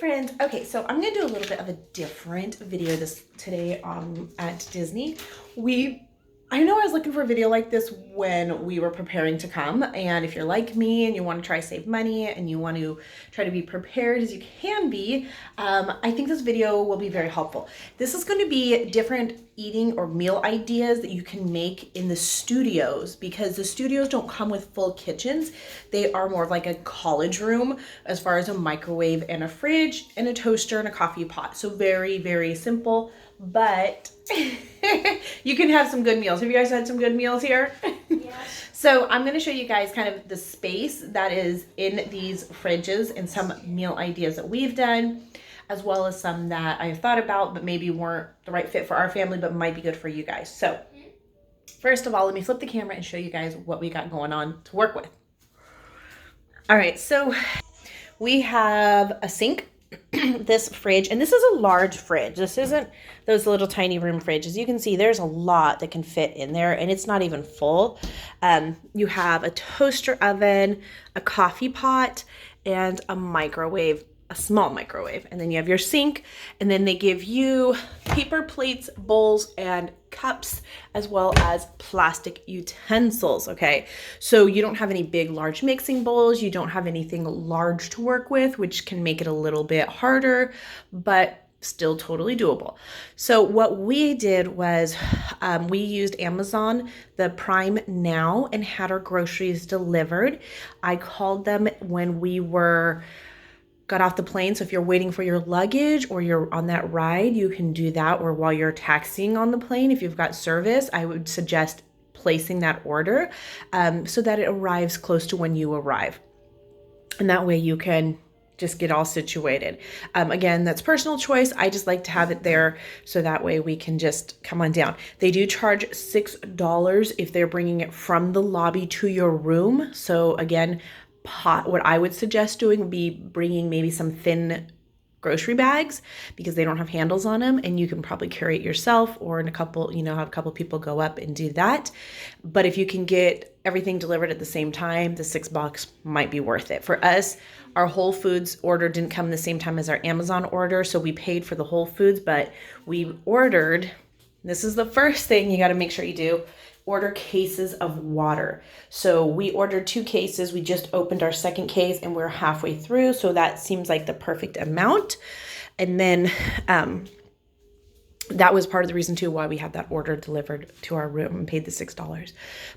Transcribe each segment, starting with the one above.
friends. Okay, so I'm gonna do a little bit of a different video today at Disney. I know I was looking for a video like this when we were preparing to come, and if you're like me and you want to try to save money and you want to try to be prepared as you can be, I think this video will be very helpful. This is going to be different eating or meal ideas that you can make in the studios, because the studios don't come with full kitchens. They are more like a college room as far as a microwave and a fridge and a toaster and a coffee pot. So very, very simple, but you can have some good meals. Have you guys had some good meals here? Yes. So I'm going to show you guys kind of the space that is in these fridges and some meal ideas that we've done, as well as some that I've thought about but maybe weren't the right fit for our family but might be good for you guys. So first of all, let me flip the camera and show you guys what we got going on to work with. All right, so we have a sink, this fridge, and this is a large fridge. This isn't those little tiny room fridges. You can see there's a lot that can fit in there, and it's not even full. You have a toaster oven, a coffee pot, and a microwave, a small microwave. And then you have your sink, and then they give you paper plates, bowls, and cups, as well as plastic utensils. Okay, so you don't have any big large mixing bowls, you don't have anything large to work with, which can make it a little bit harder, but still totally doable. So what we did was we used Amazon, the Prime Now, and had our groceries delivered. I called them when we got off the plane. So if you're waiting for your luggage or you're on that ride, you can do that, or while you're taxiing on the plane, if you've got service, I would suggest placing that order so that it arrives close to when you arrive. And that way you can just get all situated. Again, that's personal choice. I just like to have it there so that way we can just come on down. They do charge $6 if they're bringing it from the lobby to your room. So again, what I would suggest doing would be bringing maybe some thin grocery bags, because they don't have handles on them, and you can probably carry it yourself, or in a couple, have a couple people go up and do that. But if you can get everything delivered at the same time, the $6 might be worth it. For us, our Whole Foods order didn't come the same time as our Amazon order, so we paid for the Whole Foods, but we ordered, this is the first thing you got to make sure you do, order cases of water. So we ordered 2 cases. We just opened our second case and we're halfway through. So that seems like the perfect amount. And then that was part of the reason too why we had that order delivered to our room and paid the $6.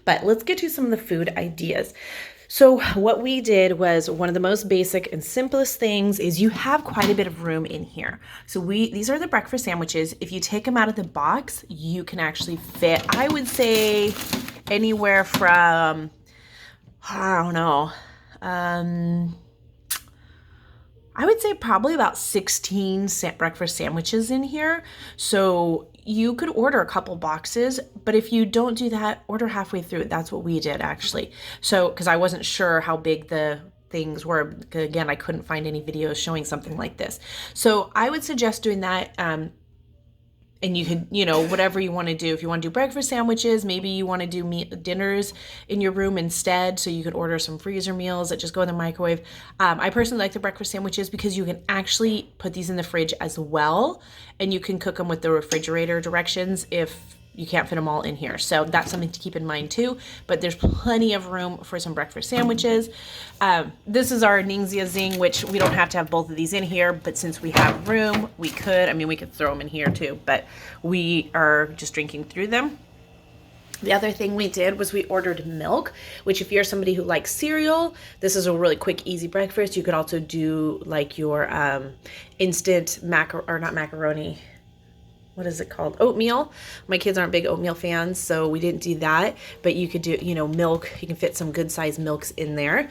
But let's get to some of the food ideas. So what we did was, one of the most basic and simplest things is you have quite a bit of room in here. So these are the breakfast sandwiches. If you take them out of the box, you can actually fit, I would say, anywhere from, I don't know, I would say probably about 16 breakfast sandwiches in here. So you could order a couple boxes, but if you don't do that, order halfway through. That's what we did actually. So, because I wasn't sure how big the things were. Again, I couldn't find any videos showing something like this. So I would suggest doing that. And you could, whatever you want to do. If you want to do breakfast sandwiches, maybe you want to do dinners in your room instead. So you could order some freezer meals that just go in the microwave. I personally like the breakfast sandwiches because you can actually put these in the fridge as well. And you can cook them with the refrigerator directions if you can't fit them all in here. So that's something to keep in mind too. But there's plenty of room for some breakfast sandwiches. This is our Ningxia Zing, which we don't have to have both of these in here, but since we have room, we could. I mean, we could throw them in here too, but we are just drinking through them. The other thing we did was we ordered milk, which if you're somebody who likes cereal, this is a really quick, easy breakfast. You could also do like your instant not macaroni, what is it called? Oatmeal. My kids aren't big oatmeal fans, so we didn't do that. But you could do, milk. You can fit some good sized milks in there.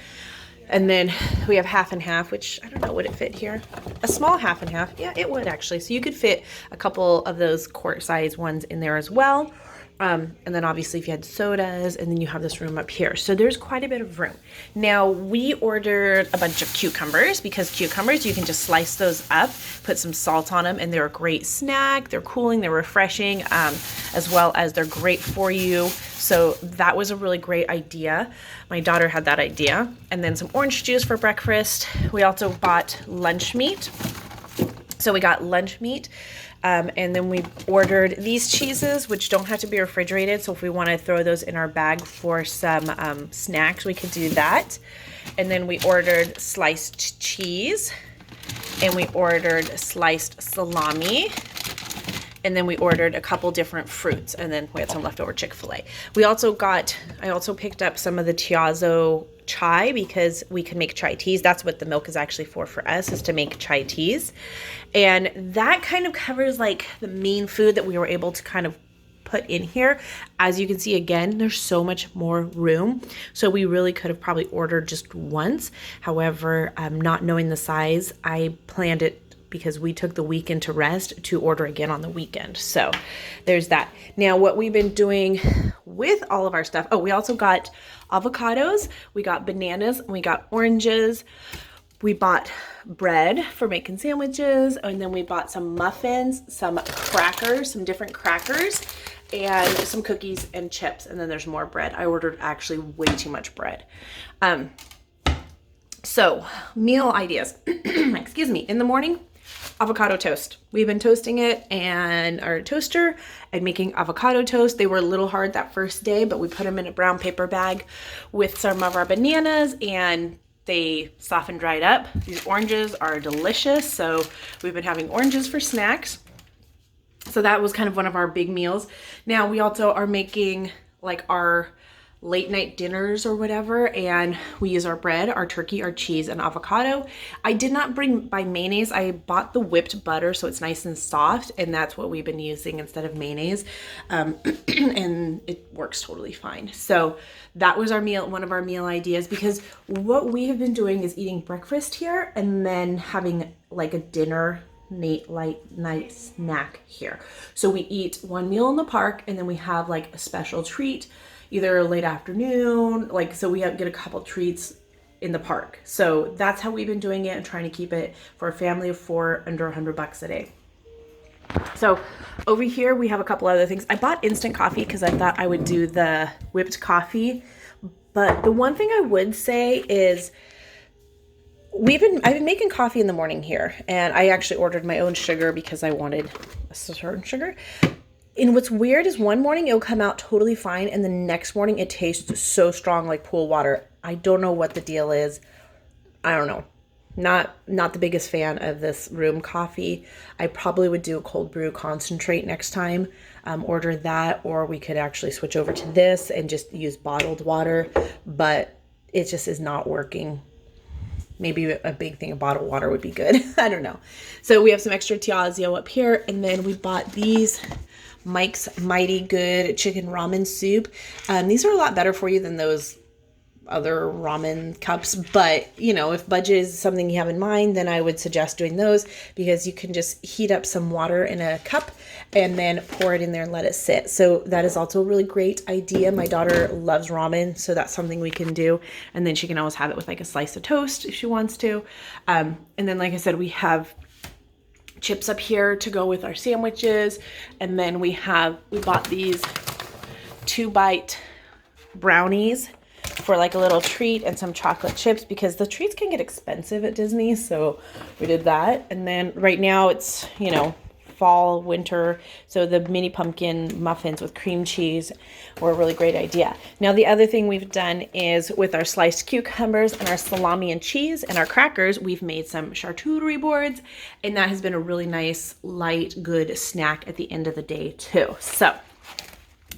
And then we have half and half, which I don't know, would it fit here? A small half and half. Yeah, it would actually. So you could fit a couple of those quart size ones in there as well. And then obviously if you had sodas, and then you have this room up here. So there's quite a bit of room. Now we ordered a bunch of cucumbers, because cucumbers, you can just slice those up, put some salt on them, and they're a great snack. They're cooling, they're refreshing, as well as they're great for you. So that was a really great idea. My daughter had that idea. And then some orange juice for breakfast. We also bought lunch meat. So we got lunch meat, and then we ordered these cheeses, which don't have to be refrigerated. So if we want to throw those in our bag for some snacks, we could do that. And then we ordered sliced cheese, and we ordered sliced salami, and then we ordered a couple different fruits, and then we had some leftover Chick-fil-A. I also picked up some of the Tiazo chai because we can make chai teas. That's what the milk is actually for us, is to make chai teas. And that kind of covers like the main food that we were able to kind of put in here. As you can see, again, there's so much more room. So we really could have probably ordered just once. However, not knowing the size, I planned it because we took the weekend to rest to order again on the weekend. So there's that. Now, what we've been doing with all of our stuff, we also got avocados, we got bananas, and we got oranges. We bought bread for making sandwiches, and then we bought some muffins, some crackers, some different crackers, and some cookies and chips, and then there's more bread. I ordered actually way too much bread. So meal ideas, excuse me, in the morning, avocado toast. We've been toasting it and our toaster and making avocado toast. They were a little hard that first day, but we put them in a brown paper bag with some of our bananas and they softened right up. These oranges are delicious. So we've been having oranges for snacks. So that was kind of one of our big meals. Now we also are making like our late night dinners or whatever, and we use our bread, our turkey, our cheese, and avocado. I did not buy mayonnaise. I bought the whipped butter so it's nice and soft, and that's what we've been using instead of mayonnaise, and it works totally fine. So that was one of our meal ideas, because what we have been doing is eating breakfast here and then having like a dinner late night snack here. So we eat one meal in the park and then we have like a special treat either late afternoon, so we get a couple treats in the park. So that's how we've been doing it and trying to keep it for a family of 4 under $100 a day. So over here we have a couple other things. I bought instant coffee because I thought I would do the whipped coffee. But the one thing I would say is I've been making coffee in the morning here, and I actually ordered my own sugar because I wanted a certain sugar. And what's weird is one morning it'll come out totally fine, and the next morning it tastes so strong like pool water. I don't know what the deal is. I don't know. Not the biggest fan of this room coffee. I probably would do a cold brew concentrate next time. Order that, or we could actually switch over to this and just use bottled water, but it just is not working. Maybe a big thing of bottled water would be good. I don't know. So we have some extra Tiazo up here, and then we bought these Mike's Mighty Good chicken ramen soup. These are a lot better for you than those other ramen cups, but if budget is something you have in mind, then I would suggest doing those, because you can just heat up some water in a cup and then pour it in there and let it sit. So that is also a really great idea. My daughter loves ramen, so that's something we can do, and then she can always have it with like a slice of toast if she wants to. And then, like I said, we have chips up here to go with our sandwiches, and then we bought these 2-bite brownies for like a little treat, and some chocolate chips, because the treats can get expensive at Disney, so we did that. And then right now it's fall, winter, so the mini pumpkin muffins with cream cheese were a really great idea. Now the other thing we've done is with our sliced cucumbers and our salami and cheese and our crackers, we've made some charcuterie boards, and that has been a really nice, light, good snack at the end of the day too. So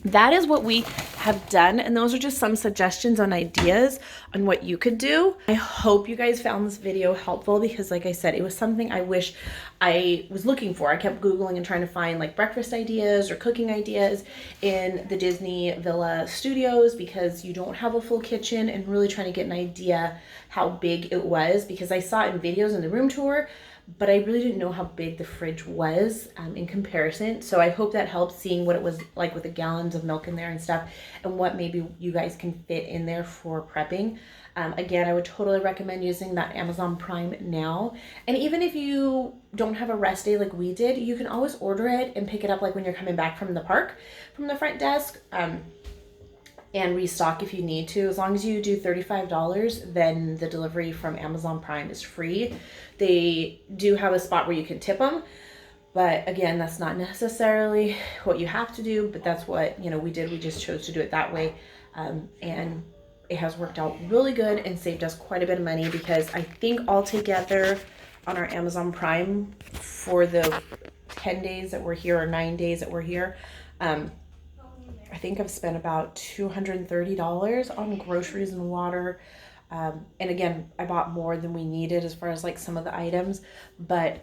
that is what we have done, and those are just some suggestions on ideas on what you could do. I hope you guys found this video helpful, because like I said, it was something I wish I was looking for. I kept Googling and trying to find like breakfast ideas or cooking ideas in the Disney Villa studios, because you don't have a full kitchen, and really trying to get an idea how big it was, because I saw it in videos in the room tour, but I really didn't know how big the fridge was in comparison. So I hope that helps, seeing what it was like with the gallons of milk in there and stuff, and what maybe you guys can fit in there for prepping. Again, I would totally recommend using that Amazon Prime Now. And even if you don't have a rest day like we did, you can always order it and pick it up like when you're coming back from the park, from the front desk. and restock if you need to. As long as you do $35, then the delivery from Amazon Prime is free. They do have a spot where you can tip them, but again, that's not necessarily what you have to do, but that's what, you know, we did. We just chose to do it that way. And it has worked out really good and saved us quite a bit of money, because I think altogether on our Amazon Prime for the 10 days that we're here, or 9 days that we're here, I think I've spent about $230 on groceries and water. And again, I bought more than we needed as far as like some of the items, but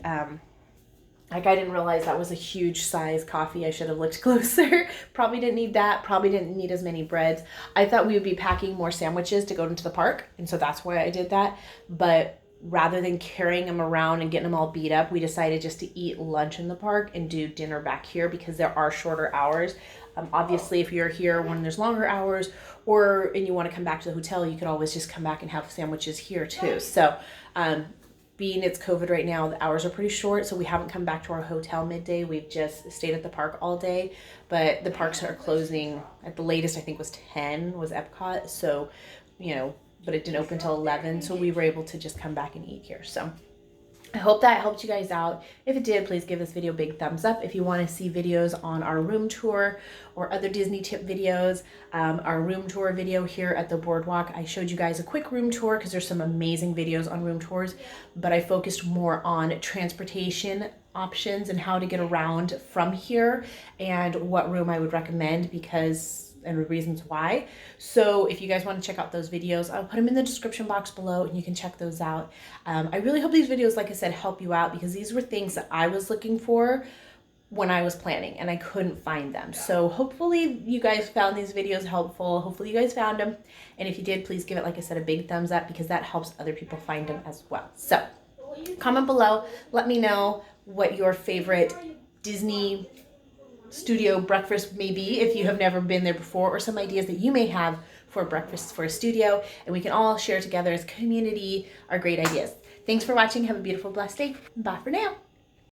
like I didn't realize that was a huge size coffee. I should have looked closer. Probably didn't need that. Probably didn't need as many breads. I thought we would be packing more sandwiches to go into the park, and so that's why I did that. But rather than carrying them around and getting them all beat up, we decided just to eat lunch in the park and do dinner back here, because there are shorter hours. Obviously, if you're here when there's longer hours, and you want to come back to the hotel, you could always just come back and have sandwiches here too. So being it's COVID right now, the hours are pretty short, so we haven't come back to our hotel midday. We've just stayed at the park all day, but the parks are closing at the latest, I think was 10 was Epcot. So, you know, but it didn't open till 11, so we were able to just come back and eat here. So I hope that helped you guys out. If it did, please give this video a big thumbs up. If you want to see videos on our room tour or other Disney tip videos, our room tour video here at the Boardwalk, I showed you guys a quick room tour because there's some amazing videos on room tours, but I focused more on transportation options and how to get around from here and what room I would recommend and the reasons why. So if you guys want to check out those videos, I'll put them in the description box below and you can check those out. I really hope these videos, like I said, help you out, because these were things that I was looking for when I was planning and I couldn't find them. So hopefully you guys found these videos helpful. Hopefully you guys found them. And if you did, please give it, like I said, a big thumbs up, because that helps other people find them as well. So comment below, let me know what your favorite Disney studio breakfast may be if you have never been there before, or some ideas that you may have for breakfast for a studio, and we can all share together as a community our great ideas. Thanks for watching. Have a beautiful, blessed day. Bye for now.